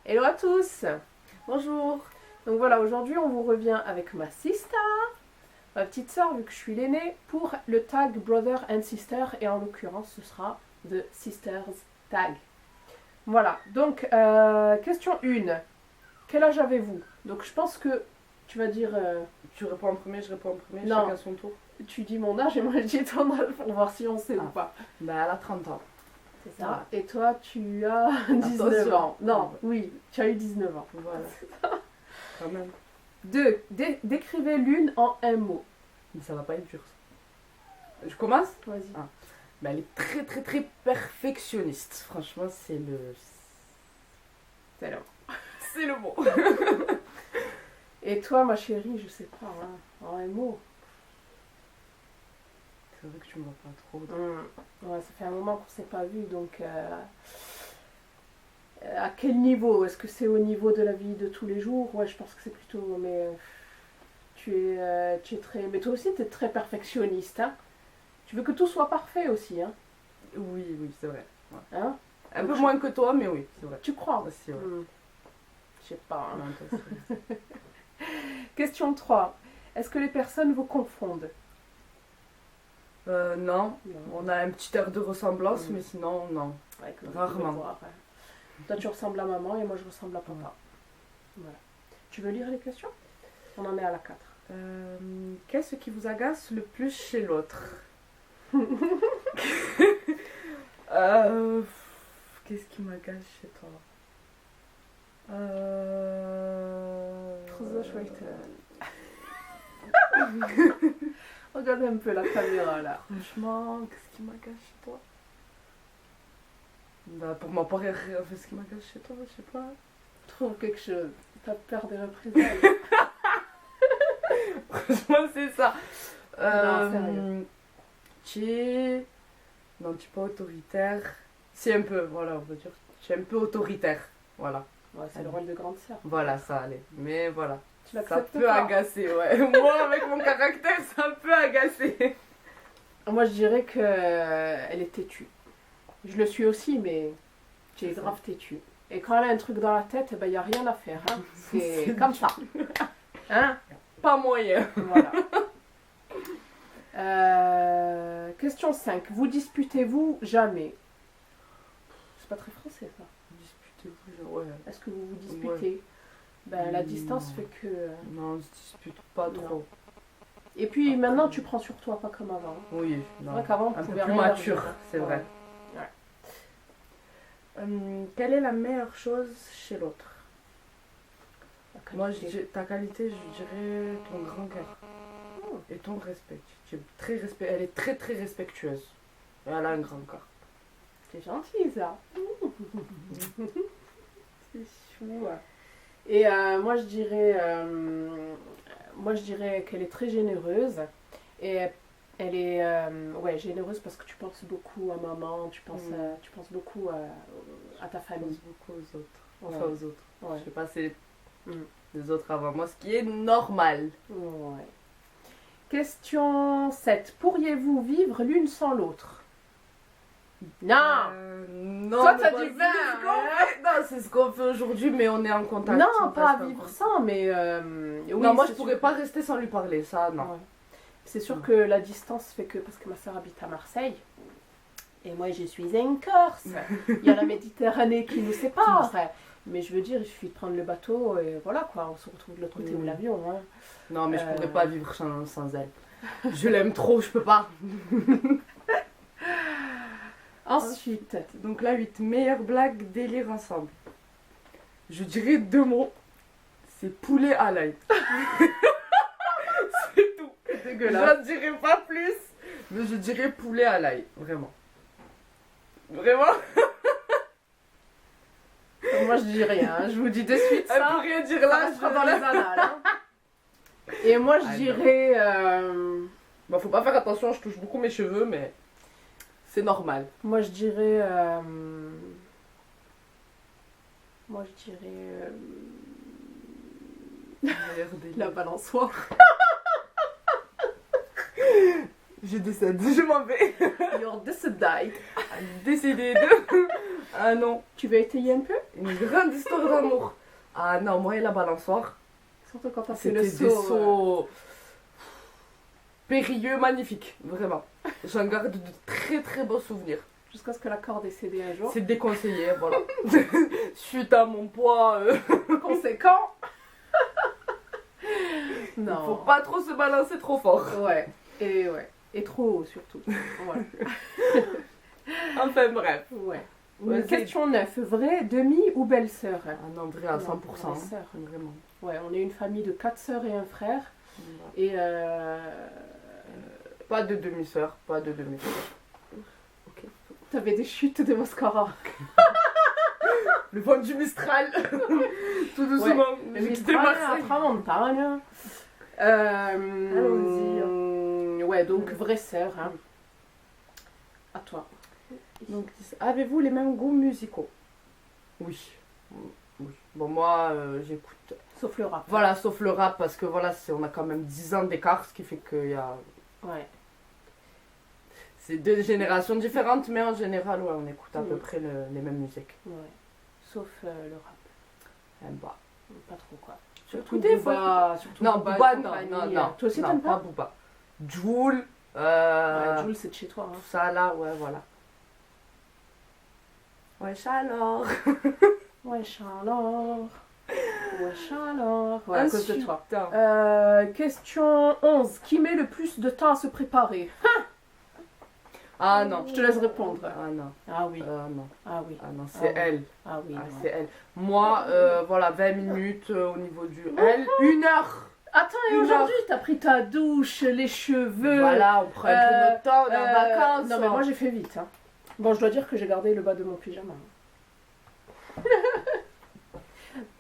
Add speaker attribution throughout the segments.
Speaker 1: Hello à tous.
Speaker 2: Bonjour.
Speaker 1: Donc voilà, aujourd'hui on vous revient avec ma sister, ma petite soeur vu que je suis l'aînée, pour le tag Brother and Sister et en l'occurrence ce sera The Sisters Tag. Voilà, donc question 1. Quel âge avez-vous? Donc je pense que tu vas dire...
Speaker 2: Tu réponds en premier, je réponds en premier,
Speaker 1: Non.
Speaker 2: chacun son tour.
Speaker 1: Tu dis mon âge et moi je dis ton âge pour voir si on sait ou pas.
Speaker 2: Bah elle a 30 ans.
Speaker 1: C'est ça.
Speaker 2: Voilà.
Speaker 1: Et toi tu as 19
Speaker 2: Attention.
Speaker 1: ans. Non, oui, tu as eu 19 ans.
Speaker 2: Voilà. Quand même.
Speaker 1: 2. Décrivez l'une en un mot.
Speaker 2: Mais ça va pas être dur ça. Je commence?
Speaker 1: Vas-y.
Speaker 2: Ah. Bah elle est très très très perfectionniste. Franchement c'est le...
Speaker 1: C'est là.
Speaker 2: C'est le mot.
Speaker 1: Et toi, ma chérie, je sais pas, hein, en un mot.
Speaker 2: C'est vrai que tu me vois pas trop.
Speaker 1: Ouais, ça fait un moment qu'on s'est pas vu, donc à quel niveau? Est-ce que c'est au niveau de la vie de tous les jours? Ouais, je pense que c'est plutôt, mais tu es très... Mais toi aussi, tu es très perfectionniste, hein? Tu veux que tout soit parfait aussi, hein?
Speaker 2: Oui, oui, c'est vrai. Ouais.
Speaker 1: Hein?
Speaker 2: Un
Speaker 1: Donc,
Speaker 2: peu moins que toi, mais oui, c'est vrai.
Speaker 1: Tu crois?
Speaker 2: Aussi, ouais.
Speaker 1: Je sais pas, hein.
Speaker 2: Non, toi aussi.
Speaker 1: Question 3. Est-ce que les personnes vous confondent?
Speaker 2: Non.
Speaker 1: Non.
Speaker 2: On a un petit air de ressemblance,
Speaker 1: Mm.
Speaker 2: mais sinon, non.
Speaker 1: Ouais, comme
Speaker 2: Rarement.
Speaker 1: vous pouvez voir, ouais. Toi, tu ressembles à maman et moi, je ressemble à papa. Voilà. Tu veux lire les questions? On en est à la 4.
Speaker 2: Qu'est-ce qui vous agace le plus chez l'autre? Qu'est-ce qui m'agace chez toi?
Speaker 1: Regarde un peu la caméra là.
Speaker 2: Franchement, qu'est-ce qui m'agace chez toi? Bah, pour ma part, ce qui m'agace chez toi, je sais pas.
Speaker 1: Trouve quelque chose. T'as peur des représailles.
Speaker 2: Franchement, c'est ça.
Speaker 1: Non, sérieux.
Speaker 2: Non, tu es pas autoritaire. C'est un peu, voilà, on va dire. Tu es un peu autoritaire. Voilà.
Speaker 1: Ouais, c'est le rôle de grande sœur.
Speaker 2: Voilà, ça allait. Mais voilà.
Speaker 1: Tu
Speaker 2: Ça
Speaker 1: l'acceptes
Speaker 2: peut
Speaker 1: pas?
Speaker 2: agacer, ouais. Moi, avec mon caractère, ça peut agacer.
Speaker 1: Moi, je dirais que elle est têtue. Je le suis aussi, mais tu es
Speaker 2: C'est ça.
Speaker 1: grave têtue. Et quand elle a un truc dans la tête, il n'y a rien à faire. Hein. C'est comme ça. Hein?
Speaker 2: Pas moyen.
Speaker 1: Voilà. Question 5. Vous disputez-vous jamais? C'est pas très français ça.
Speaker 2: Disputez-vous, ouais.
Speaker 1: Est-ce que vous vous disputez? Ben, la distance fait que...
Speaker 2: Non, on se dispute pas
Speaker 1: Non.
Speaker 2: trop.
Speaker 1: Et puis maintenant, tu prends sur toi, pas comme avant.
Speaker 2: Oui,
Speaker 1: C'est
Speaker 2: non.
Speaker 1: vrai qu'avant, on
Speaker 2: Un peu
Speaker 1: pouvait
Speaker 2: plus
Speaker 1: rien leur
Speaker 2: mature,
Speaker 1: dire.
Speaker 2: c'est vrai. Quelle est la meilleure chose chez l'autre?
Speaker 1: La
Speaker 2: Moi,
Speaker 1: qualité.
Speaker 2: ta qualité, je dirais ton grand cœur.
Speaker 1: Oh.
Speaker 2: Et ton respect. Elle est très très respectueuse. Et elle a un grand cœur.
Speaker 1: C'est gentil ça. C'est chou. Et moi je dirais qu'elle est très généreuse. Et elle est généreuse parce que tu penses beaucoup à maman, tu penses beaucoup à ta
Speaker 2: Je
Speaker 1: famille.
Speaker 2: pense beaucoup aux autres. Enfin
Speaker 1: Ouais.
Speaker 2: aux autres.
Speaker 1: Ouais.
Speaker 2: Je sais pas, c'est
Speaker 1: Mm.
Speaker 2: les autres avant moi, ce qui est normal.
Speaker 1: Ouais. Question 7. Pourriez-vous vivre l'une sans l'autre? Non.
Speaker 2: Non,
Speaker 1: Toi,
Speaker 2: mais
Speaker 1: t'as
Speaker 2: bon,
Speaker 1: dit
Speaker 2: c'est
Speaker 1: 20,
Speaker 2: ce qu'on fait. Non, c'est ce qu'on fait aujourd'hui, mais on est en contact.
Speaker 1: Non,
Speaker 2: on
Speaker 1: pas
Speaker 2: reste en
Speaker 1: vivre
Speaker 2: contact.
Speaker 1: sans, mais... oui,
Speaker 2: Non, moi
Speaker 1: c'est
Speaker 2: je pourrais
Speaker 1: sûr.
Speaker 2: pas rester sans lui parler, ça non.
Speaker 1: Ouais. C'est sûr
Speaker 2: Non.
Speaker 1: que la distance fait que, parce que ma soeur habite à Marseille, et moi je suis en Corse, il y a la Méditerranée qui nous sépare, mais je veux dire, il suffit de prendre le bateau et voilà quoi, on se retrouve de l'autre côté
Speaker 2: Oui.
Speaker 1: de l'avion. Hein.
Speaker 2: Non, mais je pourrais pas vivre sans elle. Je l'aime trop, je peux pas.
Speaker 1: Ensuite,
Speaker 2: Donc là, 8 meilleures blagues délire ensemble. Je dirais 2 mots. C'est poulet à l'ail. C'est tout.
Speaker 1: dégueulasse.
Speaker 2: Je ne dirais pas plus, mais je dirais poulet à l'ail. Vraiment. Vraiment.
Speaker 1: Moi je dis rien, hein. Je vous dis de suite
Speaker 2: Elle
Speaker 1: ça,
Speaker 2: peut rien dire
Speaker 1: ça
Speaker 2: là.
Speaker 1: restera dans les annales. Hein. Et moi je
Speaker 2: Ah,
Speaker 1: dirais...
Speaker 2: Bah, faut pas faire attention, je touche beaucoup mes cheveux, mais c'est normal.
Speaker 1: Moi je dirais... la balançoire.
Speaker 2: Je décède, je m'en vais.
Speaker 1: You're decided.
Speaker 2: Décidé de. Ah non.
Speaker 1: Tu veux étayer un peu?
Speaker 2: Une grande histoire d'amour. Ah non, moi et la balançoire.
Speaker 1: Surtout quand t'as fait le
Speaker 2: C'était des
Speaker 1: saut.
Speaker 2: sauts périlleux, magnifiques, vraiment. J'en garde de très très beaux souvenirs.
Speaker 1: Jusqu'à ce que la corde ait cédé un jour.
Speaker 2: C'est déconseillé, voilà. Suite à mon poids,
Speaker 1: Conséquent.
Speaker 2: il
Speaker 1: Non.
Speaker 2: faut pas trop se balancer trop fort.
Speaker 1: Ouais. Et trop haut surtout. Voilà.
Speaker 2: Enfin bref.
Speaker 1: Ouais.
Speaker 2: Vas-y.
Speaker 1: Question 9. Vrai, demi ou belle-sœur?
Speaker 2: Ah non, vrai à 100%.
Speaker 1: Non, vraie sœur.
Speaker 2: Vraiment.
Speaker 1: Ouais, on est une famille de 4 sœurs et un frère. Et
Speaker 2: Pas de demi-sœur, pas de demi-sœur.
Speaker 1: t'avais des chutes de mascara.
Speaker 2: Le vent du Mistral. Tout doucement.
Speaker 1: Mais
Speaker 2: J'ai quitté
Speaker 1: Mistral,
Speaker 2: Marseille.
Speaker 1: tramontane.
Speaker 2: Allons-y.
Speaker 1: Ouais, donc vraie sœur. Hein. À toi.
Speaker 2: Donc, avez-vous les mêmes goûts musicaux? Oui. Oui. Bon, moi, j'écoute.
Speaker 1: Sauf le rap.
Speaker 2: Voilà, sauf le rap, parce que voilà, on a quand même 10 ans d'écart, ce qui fait qu'il y a.
Speaker 1: Ouais.
Speaker 2: C'est deux générations différentes, mais en général, ouais, on écoute à peu
Speaker 1: Mm.
Speaker 2: près les mêmes musiques.
Speaker 1: Ouais. Sauf le rap.
Speaker 2: Bah.
Speaker 1: Pas trop quoi.
Speaker 2: Surtout des fois.
Speaker 1: Surtout
Speaker 2: Non,
Speaker 1: Booba,
Speaker 2: Booba,
Speaker 1: et
Speaker 2: non,
Speaker 1: compagnie.
Speaker 2: non, non.
Speaker 1: Toi aussi
Speaker 2: non,
Speaker 1: t'aimes
Speaker 2: pas
Speaker 1: pas?
Speaker 2: Booba. Jul,
Speaker 1: Ouais, Jules, c'est de chez toi. Hein.
Speaker 2: tout ça là, ouais, voilà. Wesh alors.
Speaker 1: Wesh alors. Wesh alors. Ouais, à cause de toi.
Speaker 2: Insultant.
Speaker 1: Question 11. Qui met le plus de temps à se préparer?
Speaker 2: Ah non.
Speaker 1: Je te laisse répondre.
Speaker 2: Ah non.
Speaker 1: Ah oui.
Speaker 2: Non.
Speaker 1: Ah oui.
Speaker 2: Ah non, c'est
Speaker 1: Ah,
Speaker 2: elle.
Speaker 1: Ah oui.
Speaker 2: Ah,
Speaker 1: non.
Speaker 2: c'est elle. Moi, voilà, 20 minutes au niveau du elle. 1 heure.
Speaker 1: Attends, et
Speaker 2: Une
Speaker 1: aujourd'hui, t'as pris ta douche, les cheveux.
Speaker 2: Voilà, on prend un peu notre temps, on est en vacances.
Speaker 1: Non, mais moi j'ai fait vite. Hein. Bon, je dois dire que j'ai gardé le bas de mon pyjama.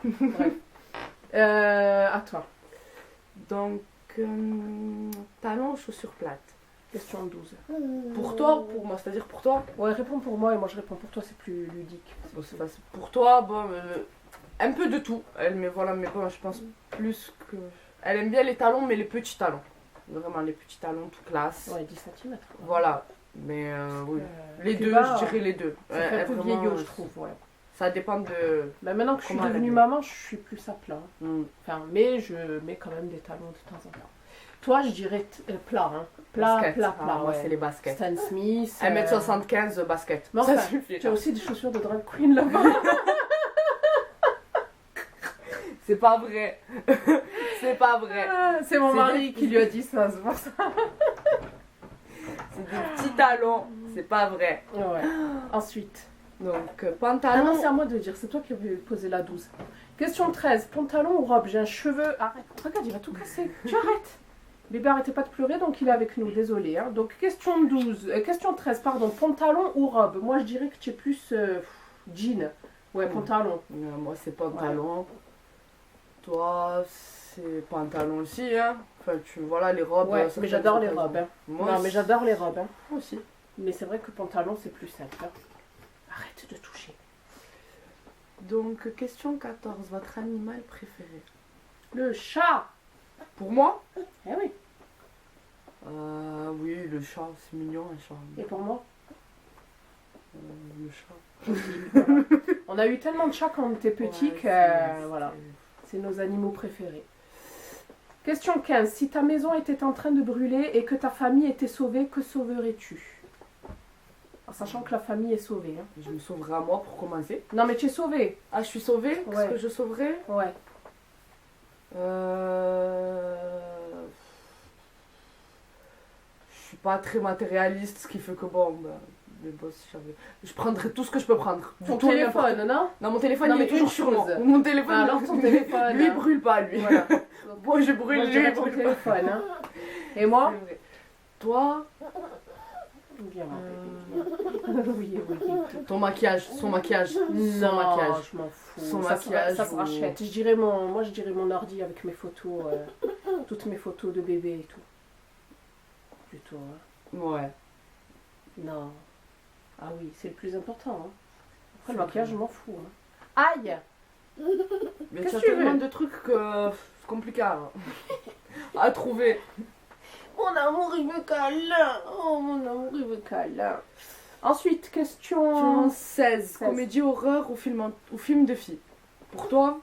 Speaker 1: Bref. À toi.
Speaker 2: Donc, talons ou chaussures plates?
Speaker 1: Question 12.
Speaker 2: Pour toi ou pour moi? C'est-à-dire pour toi?
Speaker 1: Ouais, réponds pour moi et moi je réponds pour toi, c'est plus ludique.
Speaker 2: Bon, c'est facile. Pour toi, bon, un peu de tout. Elle, mais voilà, mais bon, je pense plus que. Elle aime bien les talons, mais les petits talons. Vraiment, les petits talons, tout classe.
Speaker 1: Ouais, 10 cm.
Speaker 2: Voilà. Mais oui. Les
Speaker 1: plus
Speaker 2: deux,
Speaker 1: bas,
Speaker 2: je dirais les deux.
Speaker 1: Ça fait un peu
Speaker 2: Vraiment,
Speaker 1: vieillot, je trouve, ouais.
Speaker 2: Ça dépend de.
Speaker 1: Bah, maintenant que je suis
Speaker 2: Comment elle
Speaker 1: devenue
Speaker 2: aime.
Speaker 1: maman, je suis plus à plat. Hein.
Speaker 2: Hmm.
Speaker 1: Enfin, mais je mets quand même des talons de temps en temps. Toi, je dirais plat, hein. Plat,
Speaker 2: Basket.
Speaker 1: plat,
Speaker 2: Ah,
Speaker 1: plat,
Speaker 2: moi,
Speaker 1: ouais.
Speaker 2: c'est les baskets.
Speaker 1: Stan Smith.
Speaker 2: 1m75 basket.
Speaker 1: Mais
Speaker 2: ça
Speaker 1: enfin,
Speaker 2: suffit.
Speaker 1: Tu as aussi des chaussures de drag queen là-bas.
Speaker 2: C'est pas vrai. C'est pas vrai.
Speaker 1: C'est mon
Speaker 2: C'est
Speaker 1: mari
Speaker 2: des-
Speaker 1: qui lui a dit ça, c'est pour ça.
Speaker 2: C'est des petits talons. C'est pas vrai.
Speaker 1: Ouais. Ensuite.
Speaker 2: Donc,
Speaker 1: Ah non,
Speaker 2: pantalon.
Speaker 1: c'est à moi de dire, c'est toi qui avais posé la 12. Question 13. Pantalon ou robe? J'ai un cheveu. Arrête, regarde, il va tout casser. Tu arrêtes. Bébé, arrêtez pas de pleurer, donc il est avec nous, désolé. Hein. Donc, question 12. Question 13, pardon. Pantalon ou robe? Moi, je dirais que tu es plus jean. Ouais, pantalon.
Speaker 2: Moi, c'est pantalon. Toi, c'est pantalon aussi, hein. Enfin, voilà, les robes.
Speaker 1: Ouais,
Speaker 2: ça
Speaker 1: mais
Speaker 2: fait
Speaker 1: j'adore
Speaker 2: des
Speaker 1: les robes. Hein.
Speaker 2: Moi
Speaker 1: Non,
Speaker 2: aussi.
Speaker 1: mais j'adore les robes. Hein.
Speaker 2: Moi aussi.
Speaker 1: Mais c'est vrai que pantalon, c'est plus simple. Hein. Arrête de toucher.
Speaker 2: Donc, question 14. Votre animal préféré?
Speaker 1: Le chat.
Speaker 2: Pour moi?
Speaker 1: Eh oui.
Speaker 2: Oui, le chat, c'est mignon, un chat.
Speaker 1: Et pour moi?
Speaker 2: Le chat.
Speaker 1: Voilà. On a eu tellement de chats quand on était petits
Speaker 2: Ouais,
Speaker 1: que
Speaker 2: c'est-
Speaker 1: voilà, c'est nos animaux préférés. Question 15. Si ta maison était en train de brûler et que ta famille était sauvée, que sauverais-tu? En sachant que la famille est sauvée. Hein.
Speaker 2: Je me sauverai à moi pour commencer.
Speaker 1: Non mais tu es sauvée.
Speaker 2: Ah, je suis sauvée?
Speaker 1: Ouais.
Speaker 2: Qu'est-ce que je sauverai?
Speaker 1: Ouais.
Speaker 2: Je suis pas très matérialiste, ce qui fait que bon, bah, mais bon, si j'avais. Je prendrais tout ce que je peux prendre. Du
Speaker 1: Ton
Speaker 2: tout et n'importe
Speaker 1: téléphone, non?
Speaker 2: Non, mon téléphone,
Speaker 1: Non,
Speaker 2: il
Speaker 1: mais
Speaker 2: est toujours
Speaker 1: une
Speaker 2: sur moi.
Speaker 1: chose.
Speaker 2: Mon téléphone,
Speaker 1: Ah, alors ton téléphone.
Speaker 2: lui, il
Speaker 1: hein.
Speaker 2: brûle pas, lui.
Speaker 1: Voilà.
Speaker 2: Moi, je brûle,
Speaker 1: Moi, je
Speaker 2: lui, il
Speaker 1: dirais ton
Speaker 2: brûle pas.
Speaker 1: téléphone. Hein. Et moi?
Speaker 2: C'est vrai. Toi,
Speaker 1: Viens, oui, oui.
Speaker 2: ton maquillage, son maquillage, son
Speaker 1: Non,
Speaker 2: maquillage.
Speaker 1: je m'en fous.
Speaker 2: Son
Speaker 1: ça
Speaker 2: maquillage
Speaker 1: ça se
Speaker 2: ou-
Speaker 1: rachète. Moi, je dirais mon ordi avec mes photos, toutes mes photos de bébé et tout. Plutôt. Hein.
Speaker 2: Ouais.
Speaker 1: Non. Ah oui, c'est le plus important. Hein. Après, le
Speaker 2: C'est
Speaker 1: maquillage,
Speaker 2: vrai.
Speaker 1: je m'en fous. Hein. Aïe!
Speaker 2: Mais
Speaker 1: Qu'est-ce
Speaker 2: tu as
Speaker 1: que tu
Speaker 2: tellement
Speaker 1: veux
Speaker 2: de trucs que c'est compliqué à trouver.
Speaker 1: Mon amour, il veut câlin! Oh, mon amour, il veut câlin! Ensuite, question...
Speaker 2: 16.
Speaker 1: 16.
Speaker 2: Comédie horreur ou film de filles. Pour toi,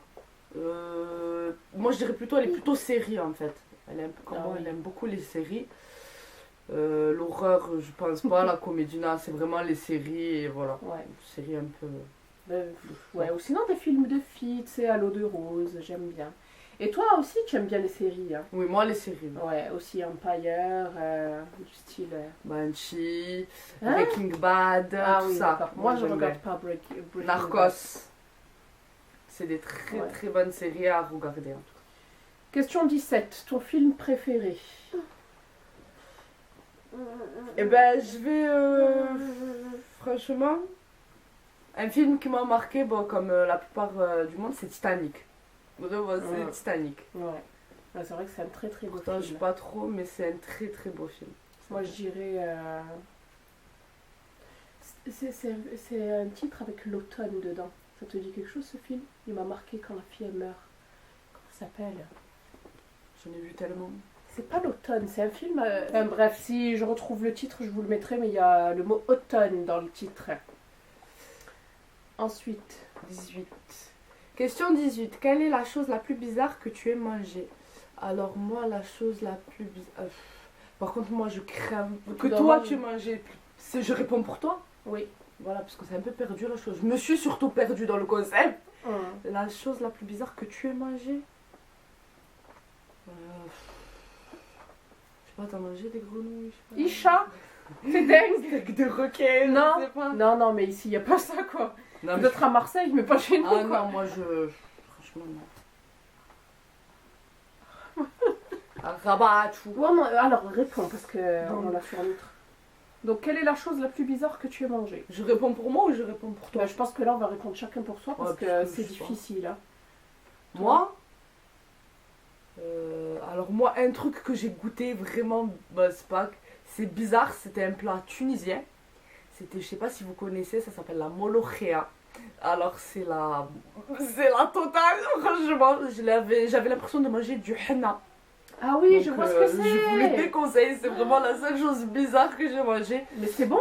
Speaker 2: moi je dirais plutôt, elle est plutôt série en fait. Elle aime, comme moi, elle aime beaucoup les séries. L'horreur, je pense pas. La comédie, non, c'est vraiment les séries et voilà.
Speaker 1: Ouais.
Speaker 2: Séries un peu.
Speaker 1: Ouais, ou sinon des films de filles, tu sais, à l'eau de rose, j'aime bien. Et toi aussi, tu aimes bien les séries, hein?
Speaker 2: Oui, moi les séries.
Speaker 1: Ouais, aussi Empire, du style...
Speaker 2: Banshee,
Speaker 1: Hein?
Speaker 2: Breaking Bad,
Speaker 1: Ah
Speaker 2: tout
Speaker 1: oui,
Speaker 2: ça.
Speaker 1: d'accord. Moi, je
Speaker 2: j'aime
Speaker 1: regarde
Speaker 2: bien.
Speaker 1: pas Breaking Bad.
Speaker 2: Narcos. C'est des très
Speaker 1: Ouais.
Speaker 2: très bonnes séries à regarder.
Speaker 1: Question 17. Ton film préféré?
Speaker 2: Eh ben, je vais. Franchement, un film qui m'a marqué, bon, comme la plupart du monde, c'est Titanic. Vraiment, c'est
Speaker 1: Ouais.
Speaker 2: Titanic.
Speaker 1: Ouais. Ouais, c'est vrai que c'est un très très beau
Speaker 2: Pourtant, je
Speaker 1: film.
Speaker 2: sais pas trop, mais c'est un très très beau film.
Speaker 1: Moi, je dirais... C'est un titre avec l'automne dedans. Ça te dit quelque chose, ce film? Il m'a marqué quand la fille elle meurt. Comment ça s'appelle?
Speaker 2: J'en ai vu tellement.
Speaker 1: C'est pas l'automne, c'est un film... bref, si je retrouve le titre, je vous le mettrai, mais il y a le mot automne dans le titre. Ensuite,
Speaker 2: 18. Question 18. Quelle est la chose la plus bizarre que tu aies mangée? Alors, moi, la chose la plus bizarre. Par contre, moi, je crains que
Speaker 1: dois
Speaker 2: toi,
Speaker 1: manger.
Speaker 2: tu aies mangé. Je réponds pour toi?
Speaker 1: oui.
Speaker 2: Voilà, parce que c'est un peu perdu la chose. Je me suis surtout perdue dans le concept.
Speaker 1: Hum.
Speaker 2: La chose la plus bizarre que tu aies mangée? Je sais pas, t'as mangé des grenouilles? Je sais
Speaker 1: Isha, c'est dingue.
Speaker 2: Steak de requin,
Speaker 1: Non.
Speaker 2: je sais pas.
Speaker 1: Non, non, mais ici, il n'y a pas ça, quoi.
Speaker 2: Non, mais
Speaker 1: Peut-être à Marseille, mais pas chez nous,
Speaker 2: Ah
Speaker 1: quoi.
Speaker 2: non, moi je. Franchement, non. Rabat, tout.
Speaker 1: Ouais, non, alors, réponds, parce que
Speaker 2: Non.
Speaker 1: on l'a sur l'autre. Donc, quelle est la chose la plus bizarre que tu aies mangée?
Speaker 2: Je réponds pour moi ou je réponds pour toi?
Speaker 1: Bah, je pense que là, on va répondre chacun pour soi, parce
Speaker 2: Ouais,
Speaker 1: que
Speaker 2: parce que
Speaker 1: c'est
Speaker 2: je sais pas.
Speaker 1: difficile, hein.
Speaker 2: Moi alors moi, un truc que j'ai goûté vraiment, bah, c'est pas... C'est bizarre, c'était un plat tunisien. C'était, je sais pas si vous connaissez, ça s'appelle la molokhia. Alors c'est la totale, franchement. J'avais l'impression de manger du henna.
Speaker 1: Ah oui,
Speaker 2: Donc,
Speaker 1: je vois ce que
Speaker 2: Je vous le
Speaker 1: c'est.
Speaker 2: déconseille, c'est vraiment la seule chose bizarre que j'ai mangée.
Speaker 1: Mais c'est bon,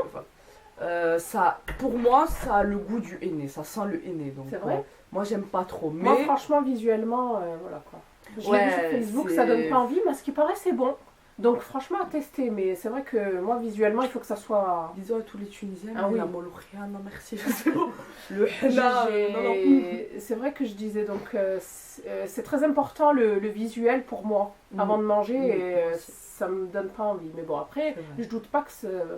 Speaker 2: Ça, pour moi, ça a le goût du henné, ça sent le henné. Donc,
Speaker 1: c'est vrai.
Speaker 2: moi, j'aime pas trop, mais...
Speaker 1: Moi, franchement, visuellement, voilà, quoi. Je l'ai
Speaker 2: Ouais,
Speaker 1: vu sur Facebook,
Speaker 2: c'est-
Speaker 1: ça donne pas envie, mais à ce qui paraît, c'est bon. Donc, franchement, à tester. Mais c'est vrai que moi, visuellement, il faut que ça soit...
Speaker 2: Disons à tous les Tunisiens,
Speaker 1: Ah
Speaker 2: mais
Speaker 1: oui.
Speaker 2: la molokhia, non merci, c'est bon. Le henna, non, non.
Speaker 1: C'est vrai que je disais, donc, c'est très important le visuel pour moi, avant de manger,
Speaker 2: Mm.
Speaker 1: et
Speaker 2: Moi aussi.
Speaker 1: ça me donne pas envie. Mais bon, après,
Speaker 2: C'est vrai.
Speaker 1: je doute pas que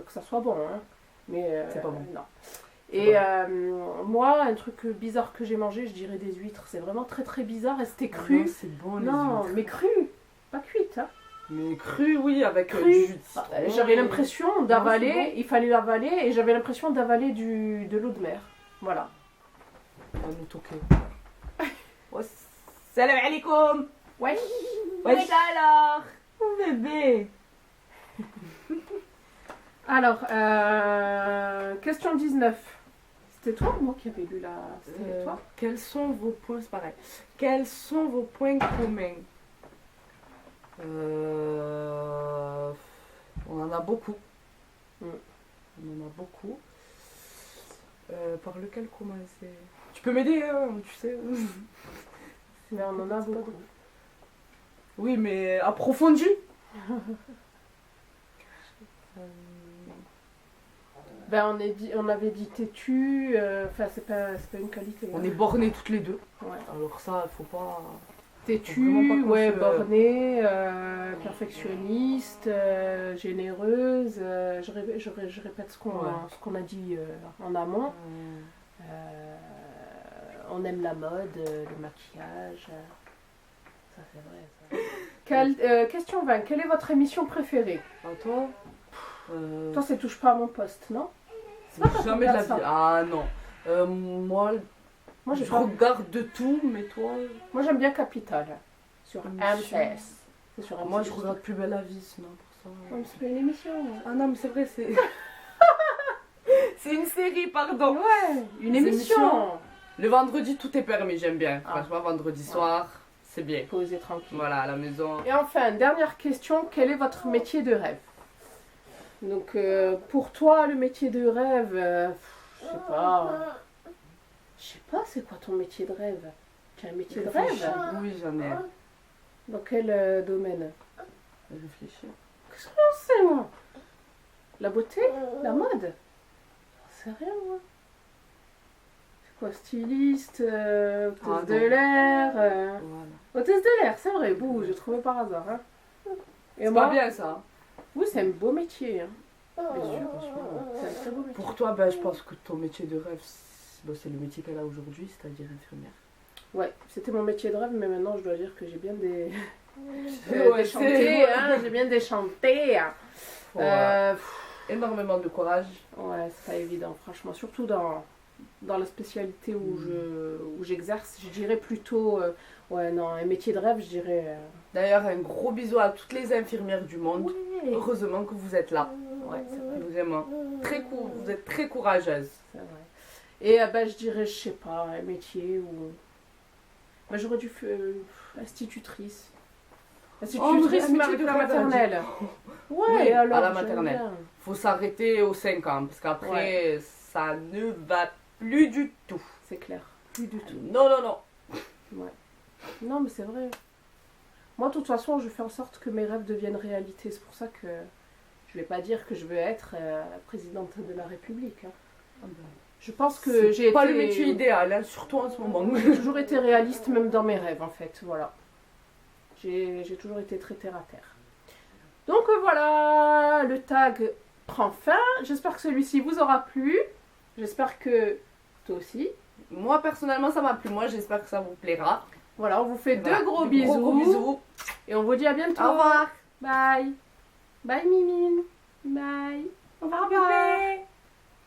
Speaker 1: ça soit bon, hein. Mais
Speaker 2: C'est pas bon.
Speaker 1: non.
Speaker 2: C'est
Speaker 1: Et
Speaker 2: pas
Speaker 1: moi, un truc bizarre que j'ai mangé, je dirais des huîtres. C'est vraiment très très bizarre, et c'était
Speaker 2: Non,
Speaker 1: cru.
Speaker 2: c'est bon, les
Speaker 1: Non,
Speaker 2: huîtres.
Speaker 1: mais cru, pas cuite, hein.
Speaker 2: Mais cru, oui, avec
Speaker 1: Cru.
Speaker 2: du jus de
Speaker 1: Ah,
Speaker 2: citron.
Speaker 1: J'avais l'impression d'avaler,
Speaker 2: c'est bon.
Speaker 1: il fallait l'avaler, et j'avais l'impression d'avaler de l'eau de mer. Voilà.
Speaker 2: On va nous toquer. Salam alaikum.
Speaker 1: Ouais.
Speaker 2: Wesh alors, bébé.
Speaker 1: Alors, question 19. C'était toi ou moi qui avais lu la... C'était toi?
Speaker 2: Quels sont vos points, c'est pareil. Quels sont vos points communs? On en a beaucoup.
Speaker 1: Mm.
Speaker 2: On en a beaucoup. Par lequel commencer? Tu peux m'aider, hein, tu sais.
Speaker 1: Mais on en a beaucoup.
Speaker 2: Oui, mais approfondi.
Speaker 1: Ben, on avait dit têtu, enfin, c'est pas une qualité.
Speaker 2: On
Speaker 1: hein.
Speaker 2: est bornés toutes les deux.
Speaker 1: Ouais.
Speaker 2: Alors ça, faut pas...
Speaker 1: Têtu,
Speaker 2: Vraiment pas qu'on
Speaker 1: ouais,
Speaker 2: se-
Speaker 1: bornée, perfectionniste, généreuse. Je répète ce
Speaker 2: Ouais.
Speaker 1: qu'on a dit en amont. On aime la mode, le maquillage. Ça, c'est vrai. Ça. Question 20. Quelle est votre émission préférée?
Speaker 2: toi
Speaker 1: Toi, c'est touche pas à mon poste, non? C'est pas toi qui
Speaker 2: jamais de la
Speaker 1: regardes
Speaker 2: vie.
Speaker 1: ça.
Speaker 2: Ah non. Moi,
Speaker 1: Moi, j'ai
Speaker 2: je
Speaker 1: pas-
Speaker 2: regarde de tout, mais toi...
Speaker 1: Moi, j'aime bien Capital. Sur
Speaker 2: Émission.
Speaker 1: M6. C'est sur M6.
Speaker 2: Moi, je regarde Plus belle la vie, sinon, pour ça.
Speaker 1: Ouais, mais c'est pas une émission.
Speaker 2: Ah non, mais c'est vrai, c'est... c'est une série, pardon.
Speaker 1: Ouais, une
Speaker 2: Des
Speaker 1: émission.
Speaker 2: émissions. Le vendredi, tout est permis, j'aime bien.
Speaker 1: Ah.
Speaker 2: Franchement, vendredi soir, c'est bien.
Speaker 1: Posez tranquille.
Speaker 2: Voilà, à la maison.
Speaker 1: Et enfin, dernière question. Quel est votre métier de rêve? Donc pour toi, le métier de rêve, je sais pas. Je sais pas, c'est quoi ton métier de rêve? Tu as un métier de rêve?
Speaker 2: Oui, j'en ai.
Speaker 1: Dans quel domaine?
Speaker 2: Réfléchir.
Speaker 1: Qu'est-ce que j'en sais, moi? La beauté? La mode? J'en sais rien, moi. C'est quoi, styliste, hôtesse de l'air
Speaker 2: Voilà.
Speaker 1: Hôtesse de l'air, c'est vrai, bouh, j'ai trouvé par hasard. Hein. Et
Speaker 2: C'est
Speaker 1: moi,
Speaker 2: pas bien ça.
Speaker 1: oui, c'est un beau métier. Hein.
Speaker 2: Bien sûr, bien sûr.
Speaker 1: C'est un très beau métier.
Speaker 2: Pour toi, ben, je pense que ton métier de rêve, c'est le métier qu'elle a aujourd'hui, c'est-à-dire infirmière.
Speaker 1: Ouais, c'était mon métier de rêve, mais maintenant je dois dire que j'ai bien
Speaker 2: Ouais,
Speaker 1: déchanté, hein, j'ai bien déchanté.
Speaker 2: Faut,
Speaker 1: Euh,
Speaker 2: énormément de courage.
Speaker 1: ouais, c'est pas évident, franchement, surtout dans la spécialité où j'exerce, je dirais plutôt, ouais, non, un métier de rêve, je dirais.
Speaker 2: D'ailleurs, un gros bisou à toutes les infirmières du monde.
Speaker 1: Ouais,
Speaker 2: Heureusement que vous êtes là.
Speaker 1: ouais, c'est vrai,
Speaker 2: Vraiment. Vous êtes très courageuse.
Speaker 1: c'est vrai. Et ben, je dirais, je sais pas, un métier où. Ben, j'aurais dû faire institutrice. Institutrice,
Speaker 2: mais
Speaker 1: mais avec
Speaker 2: métier de
Speaker 1: la
Speaker 2: rêve,
Speaker 1: maternelle. Ouais,
Speaker 2: Oui,
Speaker 1: alors.
Speaker 2: à la
Speaker 1: j'aime
Speaker 2: maternelle.
Speaker 1: bien.
Speaker 2: Faut s'arrêter aux 5 ans, parce qu'après, ça ne va plus du tout.
Speaker 1: C'est clair. Plus du tout.
Speaker 2: Non, non, non.
Speaker 1: Ouais. Non, mais c'est vrai. Moi, de toute façon, je fais en sorte que mes rêves deviennent réalité. C'est pour ça que je vais pas dire que je veux être présidente de la République. Hein. Je pense que j'ai
Speaker 2: pas
Speaker 1: été...
Speaker 2: le métier idéal, hein, surtout en ce moment.
Speaker 1: J'ai toujours été réaliste, même dans mes rêves, en fait. Voilà. J'ai toujours été très terre à terre. Donc voilà, le tag prend fin. J'espère que celui-ci vous aura plu. J'espère que toi aussi.
Speaker 2: Moi, personnellement, ça m'a plu. Moi, j'espère que ça vous plaira.
Speaker 1: Voilà, on vous fait
Speaker 2: Voilà.
Speaker 1: deux gros bisous.
Speaker 2: Gros bisous.
Speaker 1: Et on vous dit à bientôt.
Speaker 2: Au revoir.
Speaker 1: Bye. Bye, Mimine. Bye. Au revoir,
Speaker 2: Au revoir.
Speaker 1: bébé.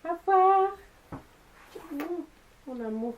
Speaker 1: Au revoir. Mon amour.